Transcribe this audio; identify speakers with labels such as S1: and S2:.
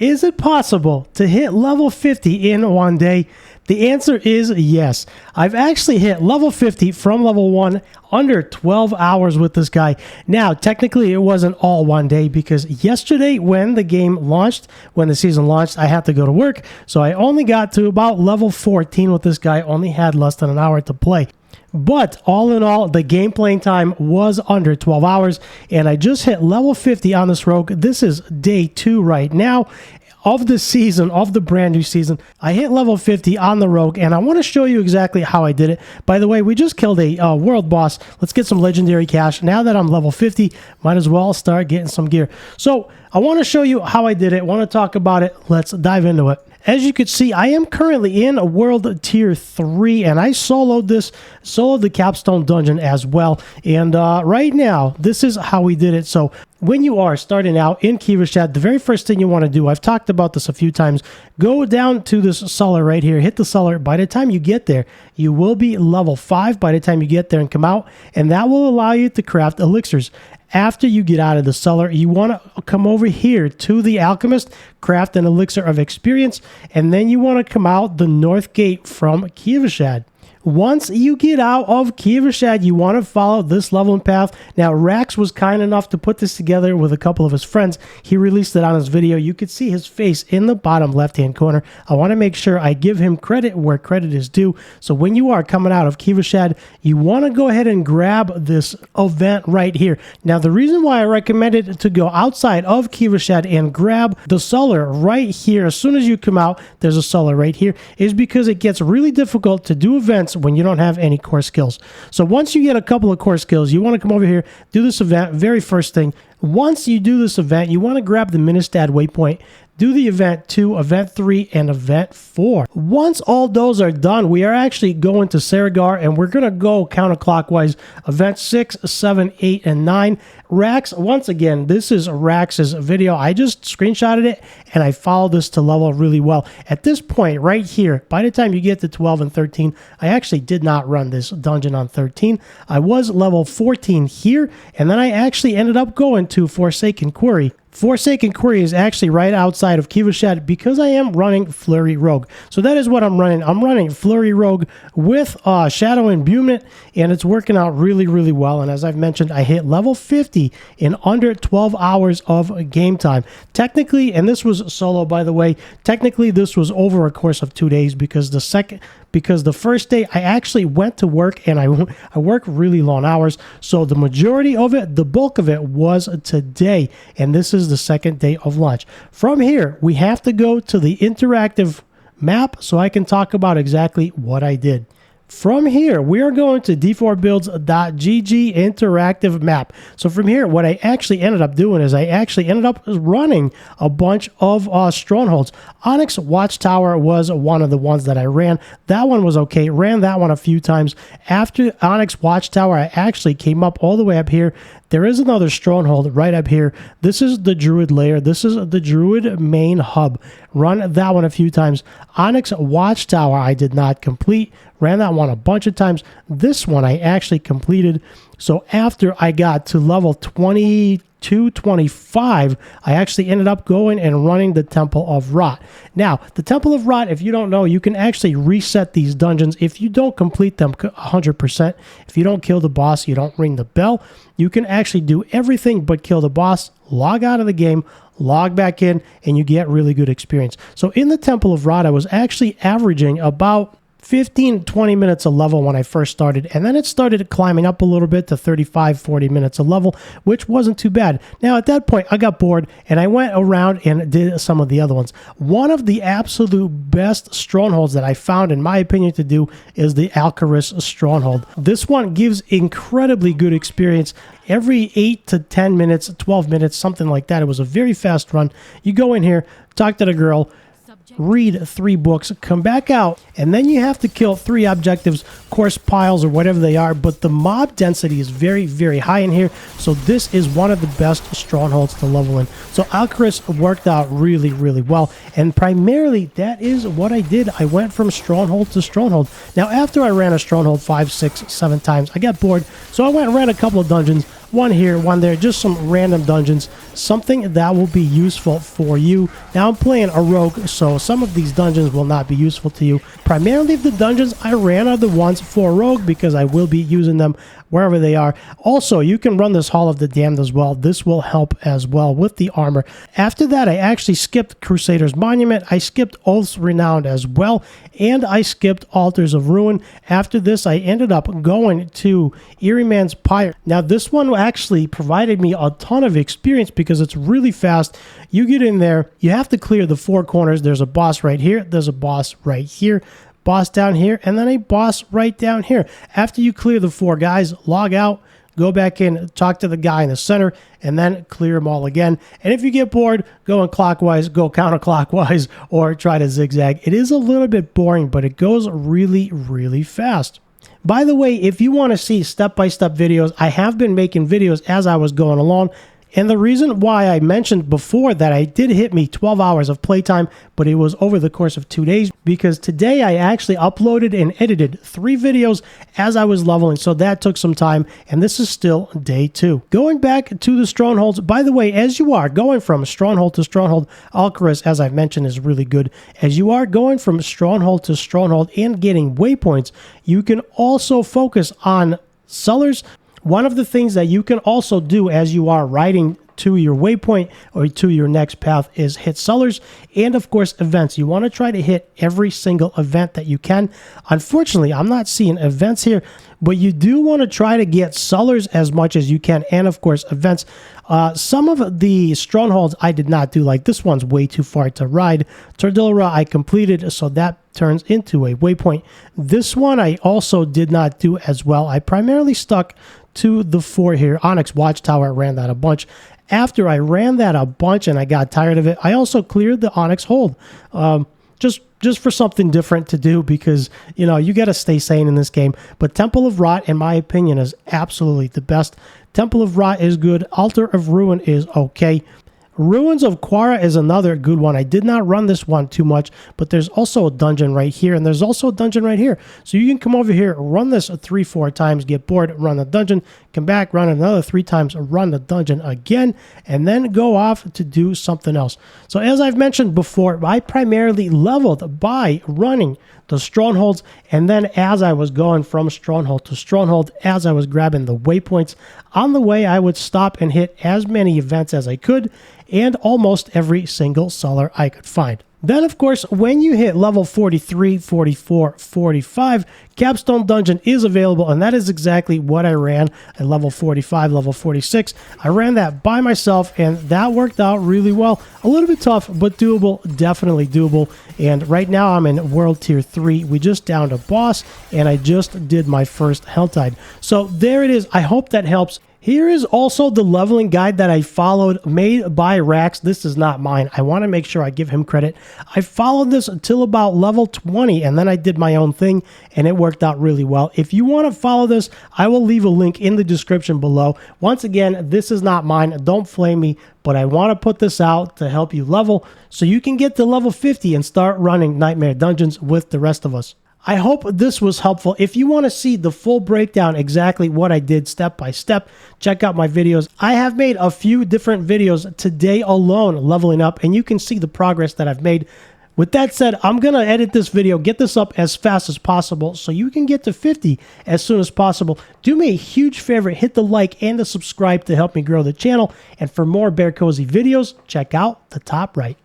S1: Is it possible to hit level 50 in one day? The answer is yes. I've actually hit level 50 from level 1 under 12 hours with this guy. Now, technically, it wasn't all one day because yesterday when the game launched, when the season launched, I had to go to work. So I only got to about level 14 with this guy, only had less than an hour to play. But all in all, the game playing time was under 12 hours, and I just hit level 50 on this rogue. This is day 2 right now of the season, of the brand new season. I hit level 50 on the rogue, and I want to show you exactly how I did it. By the way, we just killed a world boss. Let's get some legendary cash. Now that I'm level 50, might as well start getting some gear. So I want to show you how I did it. I want to talk about it. Let's dive into it. As you can see, I am currently in a world tier 3, and I soloed the capstone dungeon as well. And right now, this is how we did it. So when you are starting out in Kivashad, the very first thing you want to do, I've talked about this a few times, go down to this cellar right here, hit the cellar. By the time you get there, you will be level 5 by the time you get there and come out, and that will allow you to craft elixirs. After you get out of the cellar, you want to come over here to the alchemist, craft an elixir of experience, and then you want to come out the north gate from Kivashad. Once you get out of Kivashad, you want to follow this leveling path. Now, Rax was kind enough to put this together with a couple of his friends. He released it on his video. You could see his face in the bottom left-hand corner. I want to make sure I give him credit where credit is due. So when you are coming out of Kivashad, you want to go ahead and grab this event right here. Now, the reason why I recommended to go outside of Kivashad and grab the cellar right here, as soon as you come out, there's a cellar right here, is because it gets really difficult to do events when you don't have any core skills. So once you get a couple of core skills, you want to come over here, do this event. Very first thing, once you do this event, you want to grab the Ministad waypoint, do the event 2, event 3, and event 4. Once all those are done, we are actually going to Saragar, and we're going to go counterclockwise. Event 6, 7, 8, and 9. Rax, once again, this is Rax's video. I just screenshotted it, and I followed this to level really well. At this point, right here, by the time you get to 12 and 13, I actually did not run this dungeon on 13. I was level 14 here, and then I actually ended up going to Forsaken Quarry. Forsaken Quarry is actually right outside of Kivashad because I am running Flurry Rogue. So that is what I'm running. I'm running Flurry Rogue with Shadow Imbuement, and it's working out really, really well. And as I've mentioned, I hit level 50 in under 12 hours of game time. Technically, and this was solo, by the way, technically this was over a course of 2 days because the first day I actually went to work and I work really long hours. So the majority of it, the bulk of it was today. And this is the second day of launch. From here, we have to go to the interactive map so I can talk about exactly what I did. From here, we are going to d4builds.gg interactive map. So from here, what I actually ended up doing is I actually ended up running a bunch of strongholds. Onyx Watchtower was one of the ones that I ran. That one was okay. Ran that one a few times. After Onyx Watchtower, I actually came up all the way up here. There is another stronghold right up here. This is the Druid lair. This is the Druid main hub. Run that one a few times. Onyx Watchtower I did not complete. Ran that one a bunch of times. This one I actually completed. So after I got to level 22, 25, I actually ended up going and running the Temple of Rot. Now, the Temple of Rot, if you don't know, you can actually reset these dungeons if you don't complete them 100%. If you don't kill the boss, you don't ring the bell, you can actually do everything but kill the boss, log out of the game, log back in, and you get really good experience. So in the Temple of Rot, I was actually averaging about 15-20 minutes a level when I first started, and then it started climbing up a little bit to 35-40 minutes a level, which wasn't too bad. Now at that point I got bored and I went around and did some of the other ones. One of the absolute best strongholds that I found, in my opinion, to do is the Alcaris Stronghold. This one gives incredibly good experience. Every 8 to 10 minutes, 12 minutes, something like that. It was a very fast run. You go in here, talk to the girl, read 3 books, come back out, and then you have to kill 3 objectives, course piles or whatever they are, but the mob density is very, very high in here, so this is one of the best strongholds to level in. So Alcaris worked out really, really well, and primarily that is what I did. I went from stronghold to stronghold. Now after I ran a stronghold 5, 6, 7 times, I got bored, so I went and ran a couple of dungeons. one here, one there, just some random dungeons, something that will be useful for you. Now I'm playing a rogue, so some of these dungeons will not be useful to you. Primarily the dungeons I ran are the ones for rogue because I will be using them wherever they are. Also, you can run this Hall of the Damned as well. This will help as well with the armor. After that, I actually skipped Crusader's Monument. I skipped Oath's Renowned as well, and I skipped Altars of Ruin. After this, I ended up going to Eerie Man's Pyre. Now, this one actually provided me a ton of experience because it's really fast. You get in there, you have to clear the 4 corners. There's a boss right here. There's a boss right here. Boss down here, and then a boss right down here. After you clear the 4 guys, log out, go back in, talk to the guy in the center, and then clear them all again. And if you get bored, go in clockwise, go counterclockwise, or try to zigzag. It is a little bit boring, but it goes really, really fast. By the way, if you want to see step-by-step videos, I have been making videos as I was going along. And the reason why I mentioned before that I did hit me 12 hours of playtime, but it was over the course of 2 days, because today I actually uploaded and edited 3 videos as I was leveling, so that took some time, and this is still day 2. Going back to the Strongholds, by the way, as you are going from Stronghold to Stronghold, Alcaraz, as I've mentioned, is really good. As you are going from Stronghold to Stronghold and getting waypoints, you can also focus on cellars. One of the things that you can also do as you are riding to your waypoint or to your next path is hit cellars and, of course, events. You want to try to hit every single event that you can. Unfortunately, I'm not seeing events here, but you do want to try to get cellars as much as you can and, of course, events. Some of the Strongholds I did not do, like this one's way too far to ride. Tordillera I completed, so that turns into a waypoint. This one I also did not do as well. I primarily stuck to the 4 here. Onyx Watchtower, I ran that a bunch. After I ran that a bunch and I got tired of it, I also cleared the Onyx Hold. Just for something different to do because, you know, you got to stay sane in this game. But Temple of Rot, in my opinion, is absolutely the best. Temple of Rot is good. Altar of Ruin is okay. Ruins of Quara is another good one. I did not run this one too much, but there's also a dungeon right here, and there's also a dungeon right here. So you can come over here, run this 3-4 times, get bored, run the dungeon, come back, run another 3 times, run the dungeon again, and then go off to do something else. So as I've mentioned before, I primarily leveled by running the Strongholds, and then as I was going from Stronghold to Stronghold, as I was grabbing the waypoints, on the way I would stop and hit as many events as I could, and almost every single cellar I could find. Then, of course, when you hit level 43, 44, 45, Capstone Dungeon is available, and that is exactly what I ran at level 45, level 46. I ran that by myself, and that worked out really well. A little bit tough, but doable, definitely doable. And right now I'm in World Tier 3. We just downed a boss, and I just did my first Helltide. So there it is. I hope that helps. Here is also the leveling guide that I followed, made by Rax. This is not mine. I want to make sure I give him credit. I followed this until about level 20, and then I did my own thing, and it worked out really well. If you want to follow this, I will leave a link in the description below. Once again, this is not mine. Don't flame me, but I want to put this out to help you level so you can get to level 50 and start running Nightmare Dungeons with the rest of us. I hope this was helpful. If you want to see the full breakdown, exactly what I did step by step, check out my videos. I have made a few different videos today alone leveling up, and you can see the progress that I've made. With that said, I'm going to edit this video, get this up as fast as possible so you can get to 50 as soon as possible. Do me a huge favor, hit the like and the subscribe to help me grow the channel. And for more BearCozy videos, check out the top right.